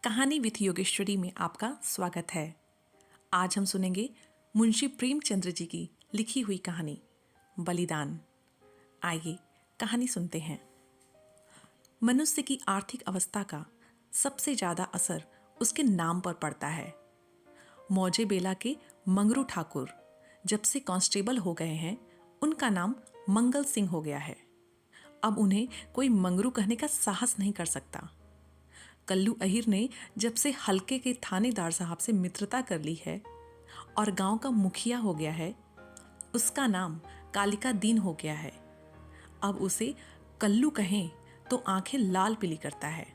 कहानी विथ योगेश्वरी में आपका स्वागत है। आज हम सुनेंगे मुंशी प्रेमचंद्र जी की लिखी हुई कहानी बलिदान। आइए कहानी सुनते हैं। मनुष्य की आर्थिक अवस्था का सबसे ज्यादा असर उसके नाम पर पड़ता है। मौजे बेला के मंगरू ठाकुर जब से कांस्टेबल हो गए हैं, उनका नाम मंगल सिंह हो गया है। अब उन्हें कोई मंगरू कहने का साहस नहीं कर सकता। कल्लू अहिर ने जब से हल्के के थानेदार साहब से मित्रता कर ली है और गांव का मुखिया हो गया है, उसका नाम कालिका दीन हो गया है। अब उसे कल्लू कहें तो आंखें लाल पीली करता है।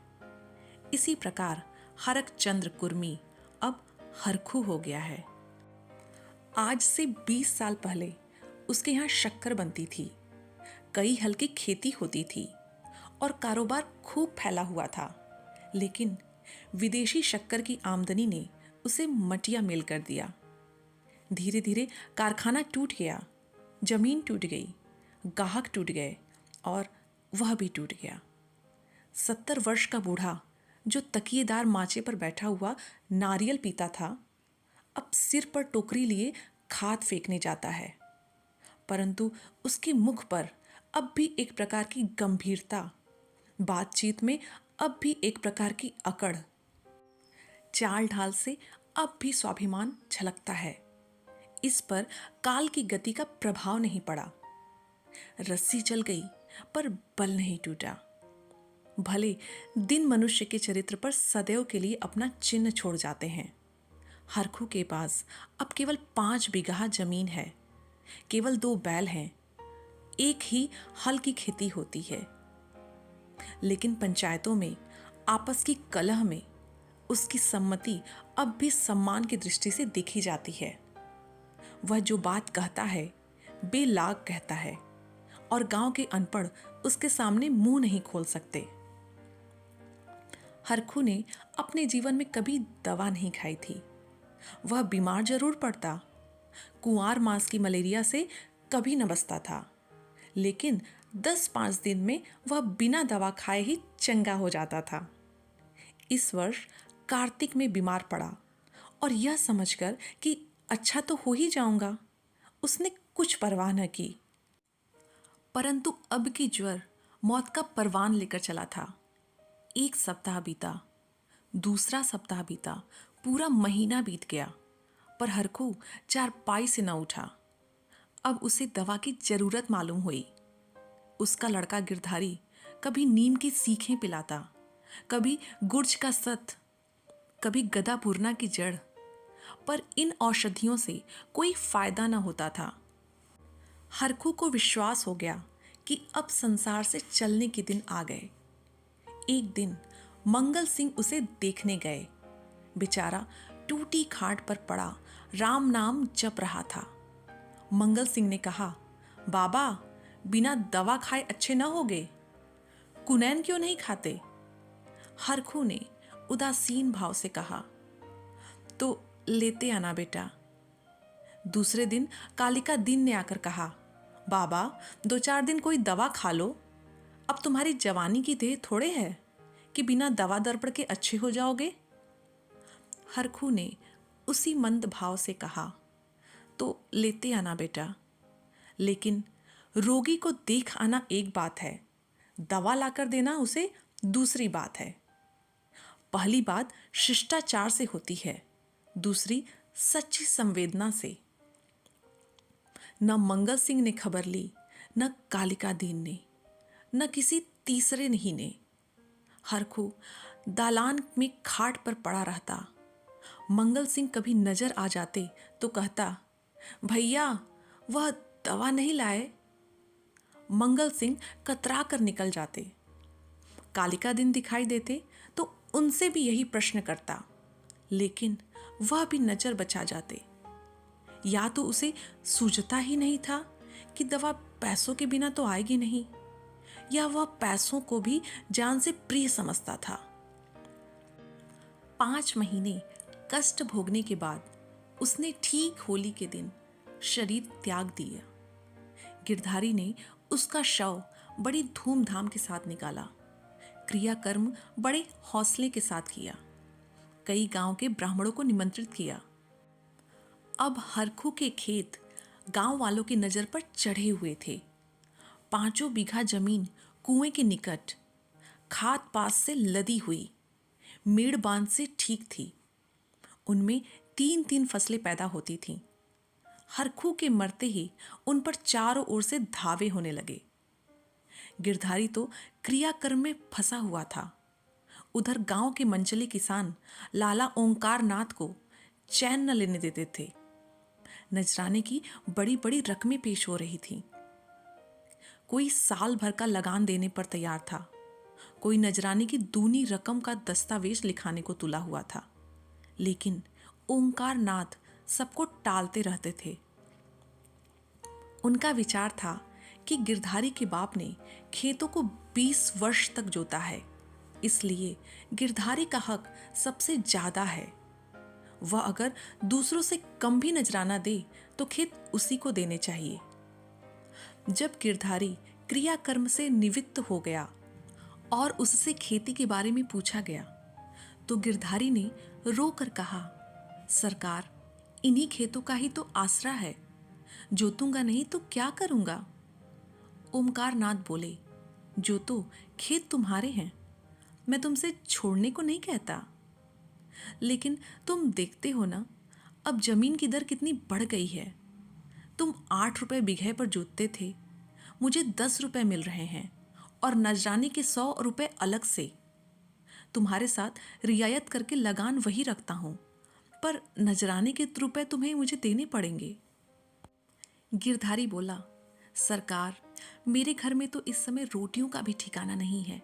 इसी प्रकार हरक चंद्र कुर्मी अब हरखू हो गया है। आज से 20 साल पहले उसके यहाँ शक्कर बनती थी, कई हल्की खेती होती थी और कारोबार खूब फैला हुआ था। लेकिन विदेशी शक्कर की आमदनी ने उसे मटिया मेल कर दिया। धीरे धीरे कारखाना टूट गया, जमीन टूट गई, गाहक टूट गए और वह भी टूट गया। 70 वर्ष का बूढ़ा जो तकिएदार माचे पर बैठा हुआ नारियल पीता था, अब सिर पर टोकरी लिए खाद फेंकने जाता है। परंतु उसके मुख पर अब भी एक प्रकार की गंभीरता, बातचीत में अब भी एक प्रकार की अकड़, चाल ढाल से अब भी स्वाभिमान झलकता है। इस पर काल की गति का प्रभाव नहीं पड़ा। रस्सी चल गई पर बल नहीं टूटा। भले दिन मनुष्य के चरित्र पर सदैव के लिए अपना चिन्ह छोड़ जाते हैं। हरखू के पास अब केवल 5 बीघा जमीन है, केवल 2 बैल हैं, एक ही हल की खेती होती है। लेकिन पंचायतों में आपस की कलह में उसकी सम्मति अब भी सम्मान की दृष्टि से देखी जाती है। वह जो बात कहता है बेलाग कहता है और गांव के अनपढ़ उसके सामने मुंह नहीं खोल सकते। हरखू ने अपने जीवन में कभी दवा नहीं खाई थी। वह बीमार जरूर पड़ता, कुंवार मास की मलेरिया से कभी न बचता था, लेकिन 10-5 दिन में वह बिना दवा खाए ही चंगा हो जाता था। इस वर्ष कार्तिक में बीमार पड़ा और यह समझकर कि अच्छा तो हो ही जाऊंगा, उसने कुछ परवाह न की। परंतु अब की ज्वर मौत का परवान लेकर चला था। 1 सप्ताह बीता, दूसरा सप्ताह बीता, पूरा महीना बीत गया, पर हरखू चारपाई से न उठा। अब उसे दवा की जरूरत मालूम हुई। उसका लड़का गिरधारी कभी नीम की सीखें पिलाता, कभी गुर्ज का सत, कभी गदा पूर्णा की जड़, पर इन औषधियों से कोई फायदा न होता था। हरखू को विश्वास हो गया कि अब संसार से चलने के दिन आ गए। एक दिन मंगल सिंह उसे देखने गए। बेचारा टूटी खाट पर पड़ा राम नाम जप रहा था। मंगल सिंह ने कहा, बाबा, बिना दवा खाए अच्छे न होगे, कुनैन क्यों नहीं खाते? हरखू ने उदासीन भाव से कहा, तो लेते आना बेटा। दूसरे दिन कालिका दीन ने आकर कहा, बाबा, 2-4 दिन कोई दवा खा लो, अब तुम्हारी जवानी की देह थोड़े है कि बिना दवा दर्पण के अच्छे हो जाओगे। हरखू ने उसी मंद भाव से कहा, तो लेते आना बेटा, लेकिन रोगी को देख आना एक बात है, दवा लाकर देना उसे दूसरी बात है। पहली बात शिष्टाचार से होती है, दूसरी सच्ची संवेदना से। न मंगल सिंह ने खबर ली, न कालिका दीन ने, न किसी तीसरे नहीं ने। हरखू दालान में खाट पर पड़ा रहता। मंगल सिंह कभी नजर आ जाते तो कहता, भैया, वह दवा नहीं लाए। मंगल सिंह कतरा कर निकल जाते। कालिका दिन दिखाई देते तो उनसे भी यही प्रश्न करता, लेकिन वह भी नजर बचा जाते। या तो उसे सूझता ही नहीं था कि दवा पैसों के बिना तो आएगी नहीं, या वह पैसों को भी जान से प्रिय समझता था। 5 महीने कष्ट भोगने के बाद उसने ठीक होली के दिन शरीर त्याग दिया। गिरधारी ने उसका शव बड़ी धूमधाम के साथ निकाला, क्रियाकर्म बड़े हौसले के साथ किया। कई गांव के ब्राह्मणों को निमंत्रित किया। अब हरखू के खेत गांव वालों की नज़र पर चढ़े हुए थे। 5 बीघा जमीन कुएं के निकट, खाद पास से लदी हुई, मेड़ बांध से ठीक थी। उनमें 3-3 फसलें पैदा होती थीं। हरखू के मरते ही उन पर चारों ओर से धावे होने लगे। गिरधारी तो क्रियाकर्म में फंसा हुआ था। उधर गांव के मनचले किसान लाला ओंकार नाथ को चैन न लेने देते थे। नजराने की बड़ी बड़ी रकमें पेश हो रही थीं। कोई साल भर का लगान देने पर तैयार था, कोई नजराने की दूनी रकम का दस्तावेज लिखाने को तुला हुआ था। लेकिन ओंकार नाथ सबको टालते रहते थे। उनका विचार था कि गिरधारी के बाप ने खेतों को 20 वर्ष तक जोता है, इसलिए गिरधारी का हक सबसे ज्यादा है। वह अगर दूसरों से कम भी नजराना दे तो खेत उसी को देने चाहिए। जब गिरधारी क्रियाकर्म से निवृत्त हो गया और उससे खेती के बारे में पूछा गया तो गिरधारी ने रो कर कहा, सरकार, इन्हीं खेतों का ही तो आसरा है, जोतूंगा नहीं तो क्या करूंगा। ओमकार नाथ बोले, जोतो, खेत तुम्हारे हैं, मैं तुमसे छोड़ने को नहीं कहता, लेकिन तुम देखते हो ना, अब जमीन की दर कितनी बढ़ गई है। तुम 8 रुपए बीघे पर जोतते थे, मुझे 10 रुपए मिल रहे हैं और नजराने के 100 रुपए अलग से। तुम्हारे साथ रियायत करके लगान वही रखता हूं, पर नजराने के रुपए तुम्हें मुझे देने पड़ेंगे। गिरधारी बोला, सरकार, मेरे घर में तो इस समय रोटियों का भी ठिकाना नहीं है,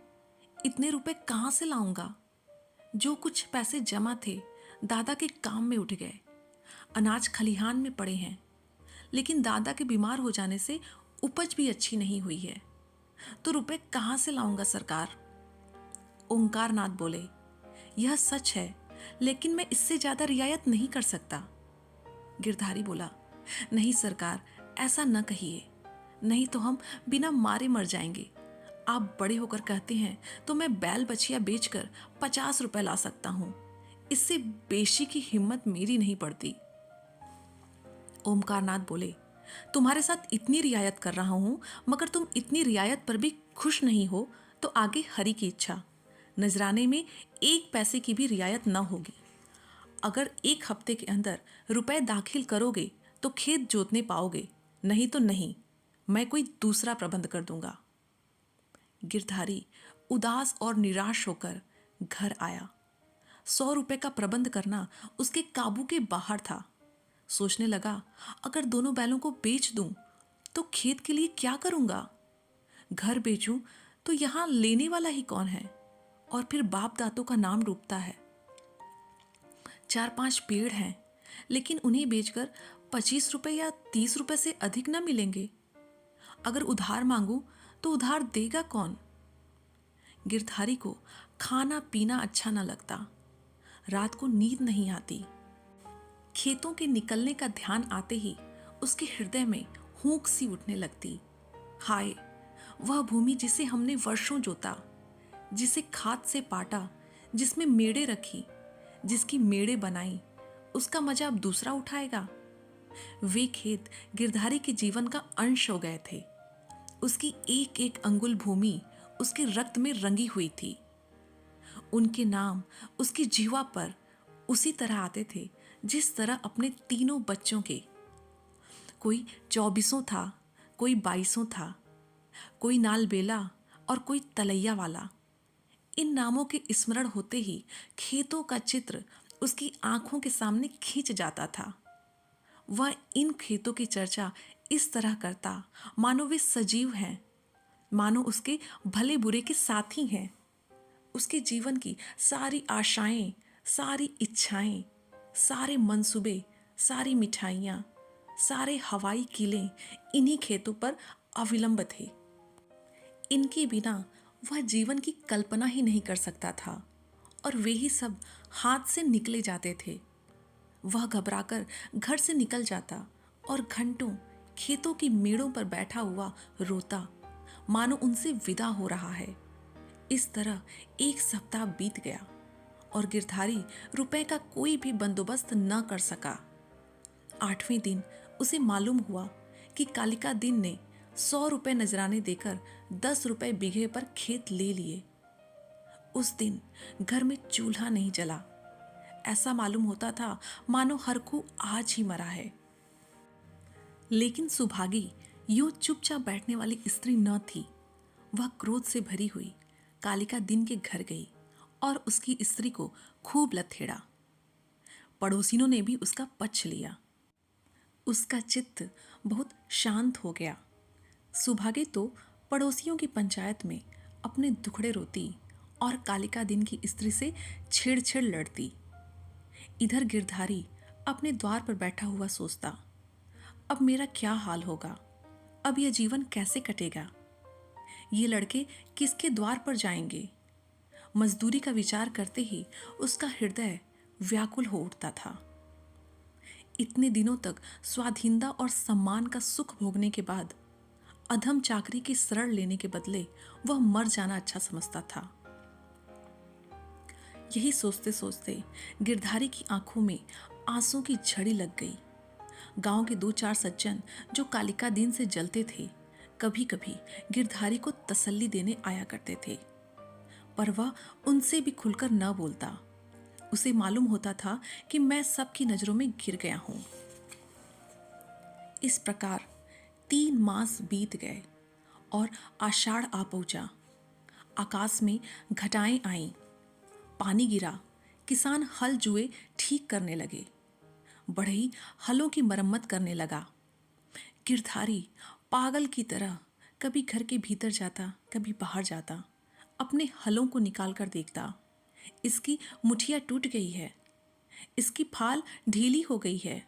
इतने रुपए कहाँ से लाऊंगा। जो कुछ पैसे जमा थे दादा के काम में उठ गए, अनाज खलिहान में पड़े हैं, लेकिन दादा के बीमार हो जाने से उपज भी अच्छी नहीं हुई है, तो रुपए कहाँ से लाऊंगा सरकार। ओंकार नाथ बोले, यह सच है, लेकिन मैं इससे ज्यादा रियायत नहीं कर सकता। गिरधारी बोला, नहीं सरकार, ऐसा न कहिए, नहीं तो हम बिना मारे मर जाएंगे। आप बड़े होकर कहते हैं तो मैं बैल बछिया बेचकर 50 रुपए ला सकता हूं, इससे बेशी की हिम्मत मेरी नहीं पड़ती। ओमकार नाथ बोले, तुम्हारे साथ इतनी रियायत कर रहा हूं, मगर तुम इतनी रियायत पर भी खुश नहीं हो तो आगे हरि की इच्छा। नजराने में 1 पैसे की भी रियायत न होगी। अगर 1 हफ्ते के अंदर रुपए दाखिल करोगे तो खेत जोतने पाओगे, नहीं तो नहीं, मैं कोई दूसरा प्रबंध कर दूंगा। गिरधारी उदास और निराश होकर घर आया। 100 रुपए का प्रबंध करना उसके काबू के बाहर था। सोचने लगा, अगर दोनों बैलों को बेच दूं तो खेत के लिए क्या करूंगा। घर बेचूं तो यहां लेने वाला ही कौन है, और फिर बाप दातों का नाम डूबता है। 4-5 पेड़ हैं, लेकिन उन्हें बेचकर 25 रुपए या 30 रुपए से अधिक न मिलेंगे। अगर उधार मांगू तो उधार देगा कौन। गिरधारी को खाना पीना अच्छा न लगता, रात को नींद नहीं आती। खेतों के निकलने का ध्यान आते ही उसके हृदय में हूंक सी उठने लगती। हाय, वह भूमि जिसे हमने वर्षों जोता, जिसे खाद से पाटा, जिसमें मेड़े रखी, जिसकी मेड़े बनाई, उसका मजा अब दूसरा उठाएगा। वे खेत गिरधारी के जीवन का अंश हो गए थे। उसकी एक एक अंगुल भूमि उसके रक्त में रंगी हुई थी। उनके नाम उसकी जीवा पर उसी तरह आते थे जिस तरह अपने तीनों बच्चों के। कोई 24 था, कोई 22 था, कोई नाल बेला और कोई तलैया वाला। इन नामों के स्मरण होते ही खेतों का चित्र उसकी आंखों के सामने खींच जाता था। वह इन खेतों की चर्चा इस तरह करता मानो वे सजीव हैं, मानो उसके भले बुरे के साथी हैं। उसके जीवन की सारी आशाएं, सारी इच्छाएं, सारे मंसूबे, सारी मिठाइयाँ, सारे हवाई किले इन्हीं खेतों पर अविलंब थे। इनके बिना वह जीवन की कल्पना ही नहीं कर सकता था, और वे ही सब हाथ से निकले जाते थे। वह घबराकर घर से निकल जाता और घंटों खेतों की मेड़ों पर बैठा हुआ रोता, मानो उनसे विदा हो रहा है। इस तरह 1 सप्ताह बीत गया और गिरधारी रुपए का कोई भी बंदोबस्त न कर सका। 8वें दिन उसे मालूम हुआ कि कालिका दिन ने 100 रुपए नजराने देकर 10 रुपए बीघे पर खेत ले लिए। उस दिन घर में चूल्हा नहीं जला। ऐसा मालूम होता था मानो हरखू आज ही मरा है। लेकिन सुभागी यूं चुपचाप बैठने वाली स्त्री न थी। वह क्रोध से भरी हुई कालिका दिन के घर गई और उसकी स्त्री को खूब लथेड़ा। पड़ोसिनों ने भी उसका पक्ष लिया। उसका चित्त बहुत शांत हो गया। सुभागे तो पड़ोसियों की पंचायत में अपने दुखड़े रोती और कालिका दिन की स्त्री से छेड़ लड़ती। इधर गिरधारी अपने द्वार पर बैठा हुआ सोचता, अब मेरा क्या हाल होगा, अब यह जीवन कैसे कटेगा, ये लड़के किसके द्वार पर जाएंगे। मजदूरी का विचार करते ही उसका हृदय व्याकुल हो उठता था। इतने दिनों तक स्वाधीनता और सम्मान का सुख भोगने के बाद अधम चाकरी की शरण लेने के बदले वह मर जाना अच्छा समझता था। यही सोचते सोचते गिरधारी की आंखों में आंसू की झड़ी लग गई। गांव के 2-4 सज्जन जो कालिका दिन से जलते थे, कभी कभी गिरधारी को तसल्ली देने आया करते थे, पर वह उनसे भी खुलकर न बोलता। उसे मालूम होता था कि मैं सबकी नजरों में गिर गया हूं। इस प्रकार 3 मास बीत गए और आषाढ़ आ पहुंचा। आकाश में घटाएं आईं, पानी गिरा, किसान हल जुए ठीक करने लगे, बढ़ई हलों की मरम्मत करने लगा। गिरधारी पागल की तरह कभी घर के भीतर जाता, कभी बाहर जाता, अपने हलों को निकाल कर देखता। इसकी मुठिया टूट गई है, इसकी फाल ढीली हो गई है,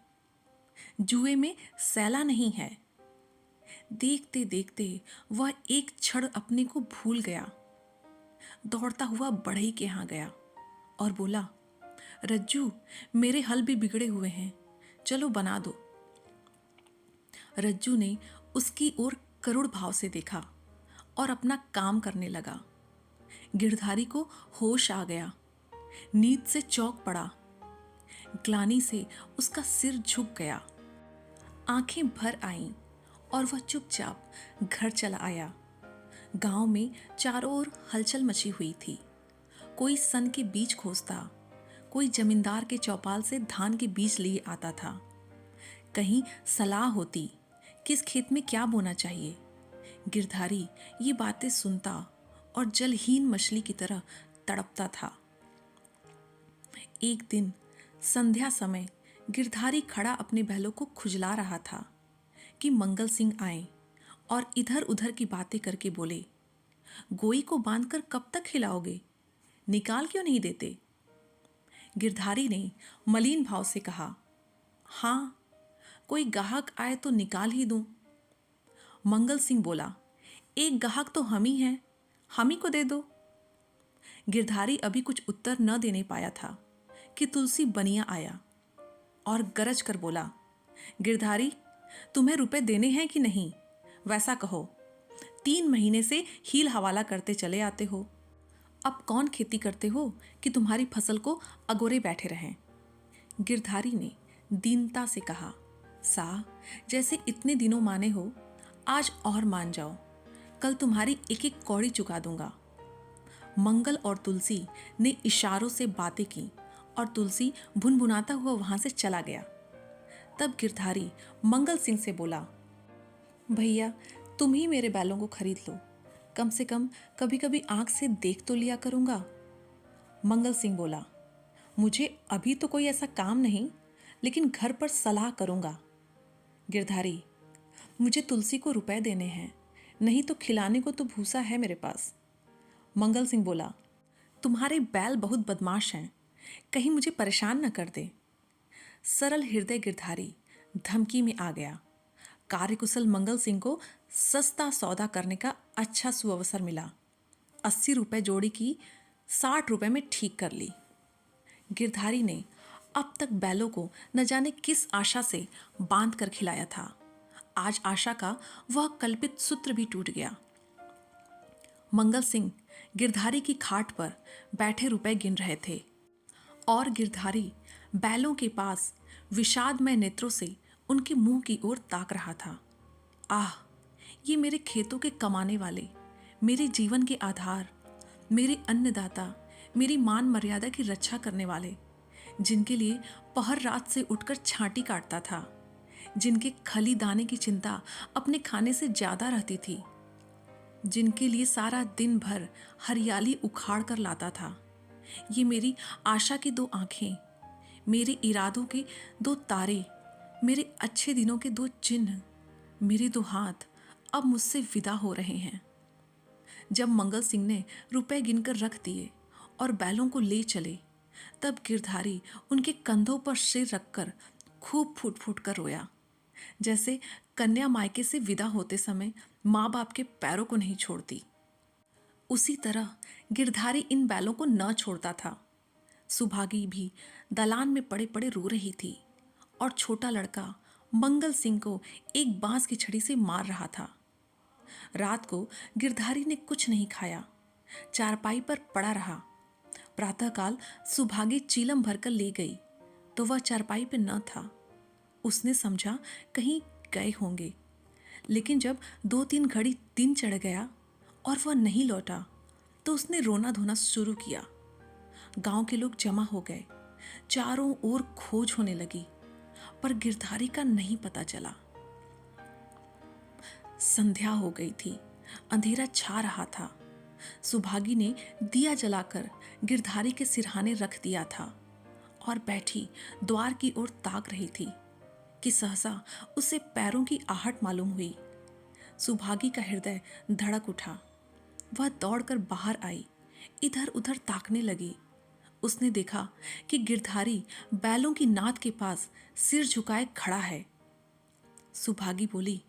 जुए में सैला नहीं है। देखते देखते वह एक क्षण अपने को भूल गया। दौड़ता हुआ बढ़ई के यहाँ गया और बोला, रज्जू, मेरे हल भी बिगड़े हुए हैं, चलो बना दो। रज्जू ने उसकी ओर करुण भाव से देखा और अपना काम करने लगा। गिरधारी को होश आ गया, नींद से चौंक पड़ा। ग्लानि से उसका सिर झुक गया, आंखें भर आईं और वह चुपचाप घर चला आया। गांव में चारों ओर हलचल मची हुई थी। कोई सन के बीज खोजता, कोई जमींदार के चौपाल से धान के बीज लिए आता था। कहीं सलाह होती किस खेत में क्या बोना चाहिए। गिरधारी ये बातें सुनता और जलहीन मछली की तरह तड़पता था। एक दिन संध्या समय गिरधारी खड़ा अपने बैलों को खुजला रहा था कि मंगल सिंह आए और इधर उधर की बातें करके बोले, गोई को बांधकर कब तक खिलाओगे, निकाल क्यों नहीं देते। गिरधारी ने मलिन भाव से कहा, हाँ, कोई गाहक आए तो निकाल ही दूं। मंगल सिंह बोला, एक गाहक तो हम ही हैं, हम ही को दे दो। गिरधारी अभी कुछ उत्तर न देने पाया था कि तुलसी बनिया आया और गरज कर बोला, गिरधारी, तुम्हें रुपए देने हैं कि नहीं, वैसा कहो। 3 महीने से हील हवाला करते चले आते हो, अब कौन खेती करते हो कि तुम्हारी फसल को अगोरे बैठे रहें। गिरधारी ने दीनता से कहा, सा, जैसे इतने दिनों माने हो, आज और मान जाओ, कल तुम्हारी एक एक कौड़ी चुका दूंगा। मंगल और तुलसी ने इशारों से बातें की और तुलसी भुनभुनाता हुआ वहां से चला गया। तब गिरधारी मंगल सिंह से बोला, भैया, तुम ही मेरे बैलों को खरीद लो, कम से कम कभी कभी आंख से देख तो लिया करूंगा। मंगल सिंह बोला, मुझे अभी तो कोई ऐसा काम नहीं, लेकिन घर पर सलाह करूंगा। गिरधारी, मुझे तुलसी को रुपए देने हैं, नहीं तो खिलाने को तो भूसा है मेरे पास। मंगल सिंह बोला, तुम्हारे बैल बहुत बदमाश हैं, कहीं मुझे परेशान न कर दे। सरल हृदय गिरधारी धमकी में आ गया। कार्यकुशल मंगल सिंह को सस्ता सौदा करने का अच्छा सुअवसर मिला। 80 रुपए जोड़ी की 60 रुपए में ठीक कर ली। गिरधारी ने अब तक बैलों को न जाने किस आशा से बांध कर खिलाया था। आज आशा का वह कल्पित सूत्र भी टूट गया। मंगल सिंह गिरधारी की खाट पर बैठे रुपए गिन रहे थे। और गिरधारी बैलों के पास विषादमय नेत्रों से उनके मुंह की ओर ताक रहा था। आह, ये मेरे खेतों के कमाने वाले, मेरे जीवन के आधार, मेरे अन्नदाता, मेरी मान मर्यादा की रक्षा करने वाले, जिनके लिए पहर रात से उठकर छांटी काटता था, जिनके खली दाने की चिंता अपने खाने से ज्यादा रहती थी, जिनके लिए सारा दिन भर हरियाली उखाड़ कर लाता था। ये मेरी आशा की दो आंखें, मेरे इरादों के दो तारे, मेरे अच्छे दिनों के दो चिन्ह, मेरे दो हाथ अब मुझसे विदा हो रहे हैं। जब मंगल सिंह ने रुपए गिनकर रख दिए और बैलों को ले चले, तब गिरधारी उनके कंधों पर सिर रखकर खूब फूट फूट कर रोया, जैसे कन्या मायके से विदा होते समय माँ बाप के पैरों को नहीं छोड़ती। उसी तरह गिरधारी इन बैलों को न छोड़ता था। सुभागी भी दलान में पड़े पड़े रो रही थी और छोटा लड़का मंगल सिंह को एक बांस की छड़ी से मार रहा था। रात को गिरधारी ने कुछ नहीं खाया, चारपाई पर पड़ा रहा। प्रातःकाल सुभागी चीलम भरकर ले गई तो वह चारपाई पे न था। उसने समझा कहीं गए होंगे, लेकिन जब 2-3 घड़ी दिन चढ़ गया और वह नहीं लौटा तो उसने रोना धोना शुरू किया। गांव के लोग जमा हो गए, चारों ओर खोज होने लगी, पर गिरधारी का नहीं पता चला। संध्या हो गई थी, अंधेरा छा रहा था। सुभागी ने दिया जलाकर गिरधारी के सिरहाने रख दिया था और बैठी द्वार की ओर ताक रही थी कि सहसा उसे पैरों की आहट मालूम हुई। सुभागी का हृदय धड़क उठा। वह दौड़कर बाहर आई, इधर उधर ताकने लगी। उसने देखा कि गिरधारी बैलों की नाद के पास सिर झुकाए खड़ा है। सुभागी बोली,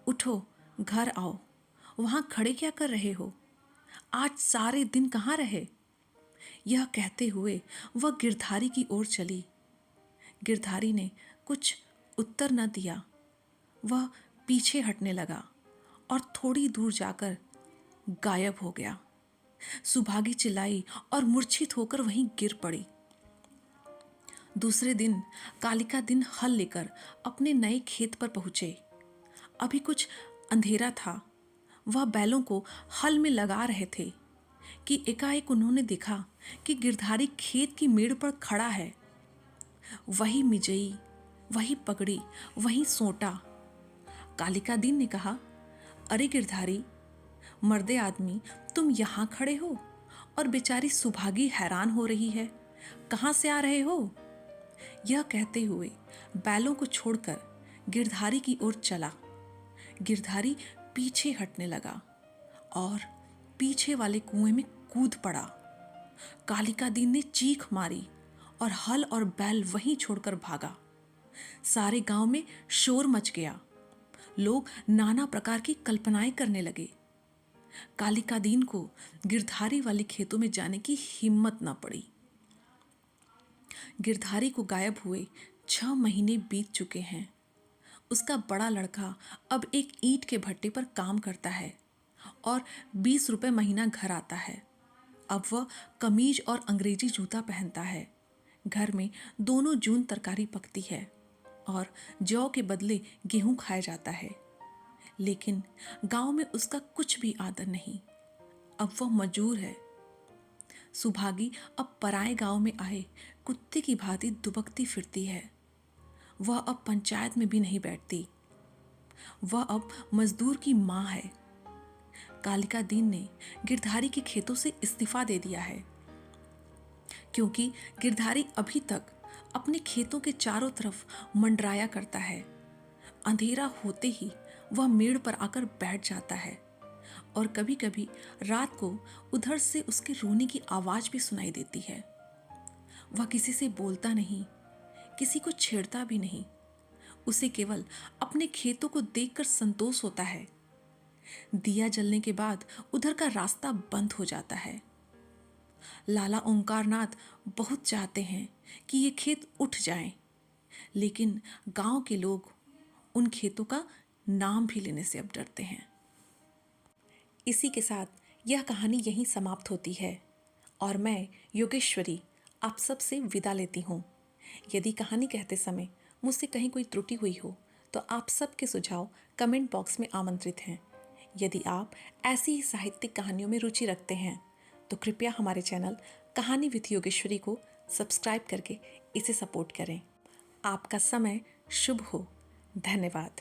उठो, घर आओ। वहां खड़े क्या कर रहे हो? आज सारे दिन कहाँ रहे? यह कहते हुए वह गिरधारी की ओर चली। गिरधारी ने कुछ उत्तर न दिया। वह पीछे हटने लगा और थोड़ी दूर जाकर गायब हो गया। सुभागी चिल्लाई और मूर्छित होकर वहीं गिर पड़ी। दूसरे दिन कालिका दिन हल लेकर अपने नए खेत पर पहुंचे। अभी कुछ अंधेरा था। वह बैलों को हल में लगा रहे थे कि एकाएक उन्होंने देखा कि गिरधारी खेत की मेड़ पर खड़ा है। वही मिजई, वही पगड़ी, वही सोंटा। कालिका दीन ने कहा, अरे गिरधारी, मर्दे आदमी, तुम यहाँ खड़े हो और बेचारी सुभागी हैरान हो रही है, कहाँ से आ रहे हो? यह कहते हुए बैलों को छोड़कर गिरधारी की ओर चला। गिरधारी पीछे हटने लगा और पीछे वाले कुएं में कूद पड़ा। कालिका दीन ने चीख मारी और हल और बैल वहीं छोड़कर भागा। सारे गांव में शोर मच गया। लोग नाना प्रकार की कल्पनाएं करने लगे। कालिका दीन को गिरधारी वाले खेतों में जाने की हिम्मत न पड़ी। गिरधारी को गायब हुए 6 महीने बीत चुके हैं। उसका बड़ा लड़का अब एक ईंट के भट्टे पर काम करता है और 20 रुपए महीना घर आता है। अब वह कमीज और अंग्रेजी जूता पहनता है। घर में दोनों जून तरकारी पकती है और जौ के बदले गेहूं खाया जाता है। लेकिन गांव में उसका कुछ भी आदर नहीं। अब वह मजूर है। सुभागी अब पराए गांव में आए कुत्ते की भांति दुबकती फिरती है। वह अब पंचायत में भी नहीं बैठती। वह अब मजदूर की माँ है। कालिका दीन ने गिरधारी के खेतों से इस्तीफा दे दिया है, क्योंकि गिरधारी अभी तक अपने खेतों के चारों तरफ मंडराया करता है। अंधेरा होते ही वह मेड़ पर आकर बैठ जाता है और कभी कभी रात को उधर से उसके रोने की आवाज भी सुनाई देती है। वह किसी से बोलता नहीं, किसी को छेड़ता भी नहीं। उसे केवल अपने खेतों को देखकर संतोष होता है। दिया जलने के बाद उधर का रास्ता बंद हो जाता है। लाला ओंकारनाथ बहुत चाहते हैं कि ये खेत उठ जाएं, लेकिन गांव के लोग उन खेतों का नाम भी लेने से अब डरते हैं। इसी के साथ यह कहानी यहीं समाप्त होती है और मैं योगेश्वरी आप सब से विदा लेती हूँ। यदि कहानी कहते समय मुझसे कहीं कोई त्रुटि हुई हो तो आप सबके सुझाव कमेंट बॉक्स में आमंत्रित हैं। यदि आप ऐसी ही साहित्यिक कहानियों में रुचि रखते हैं तो कृपया हमारे चैनल कहानी विथ योगेश्वरी को सब्सक्राइब करके इसे सपोर्ट करें। आपका समय शुभ हो। धन्यवाद।